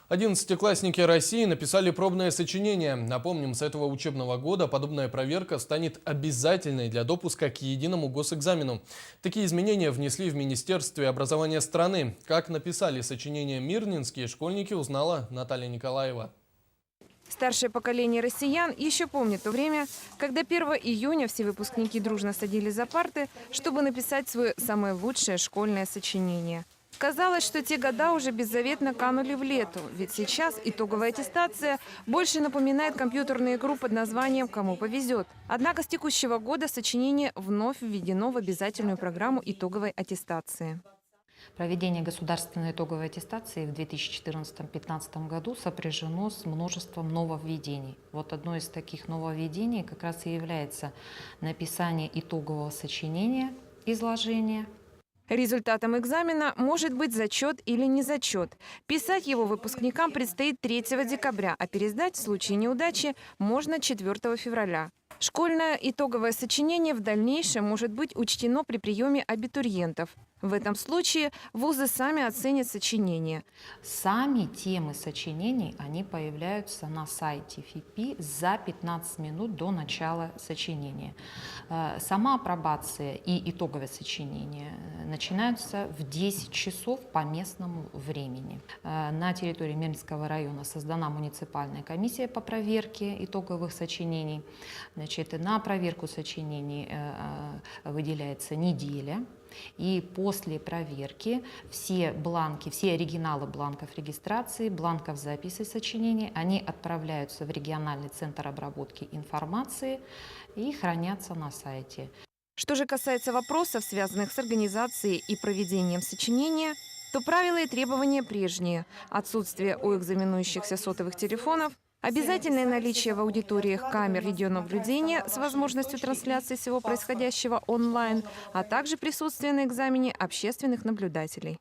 Одиннадцатиклассники России написали пробное сочинение. Напомним, с этого учебного года подобная проверка станет обязательной для допуска к единому госэкзамену. Такие изменения внесли в Министерстве образования страны. Как написали сочинение мирнинские школьники, узнала Наталья Николаева. Старшее поколение россиян еще помнит то время, когда 1 июня все выпускники дружно садились за парты, чтобы написать свое самое лучшее школьное сочинение. Казалось, что те года уже беззаветно канули в лету, ведь сейчас итоговая аттестация больше напоминает компьютерную игру под названием «Кому повезет». Однако с текущего года сочинение вновь введено в обязательную программу итоговой аттестации. Проведение государственной итоговой аттестации в 2014-2015 году сопряжено с множеством нововведений. Вот одно из таких нововведений как раз и является написание итогового сочинения, изложения. Результатом экзамена может быть зачет или не зачет. Писать его выпускникам предстоит 3 декабря, а пересдать в случае неудачи можно 4 февраля. Школьное итоговое сочинение в дальнейшем может быть учтено при приеме абитуриентов. В этом случае вузы сами оценят сочинение. Сами темы сочинений, они появляются на сайте ФИПИ за 15 минут до начала сочинения. Сама апробация и итоговое сочинение начинаются в 10 часов по местному времени. На территории Мирнинского района создана муниципальная комиссия по проверке итоговых сочинений. На проверку сочинений выделяется неделя. И после проверки все бланки, все оригиналы бланков регистрации, бланков записи сочинений, они отправляются в региональный центр обработки информации и хранятся на сайте. Что же касается вопросов, связанных с организацией и проведением сочинения, то правила и требования прежние. Отсутствие у экзаменующихся сотовых телефонов, обязательное наличие в аудиториях камер видеонаблюдения с возможностью трансляции всего происходящего онлайн, а также присутствие на экзамене общественных наблюдателей.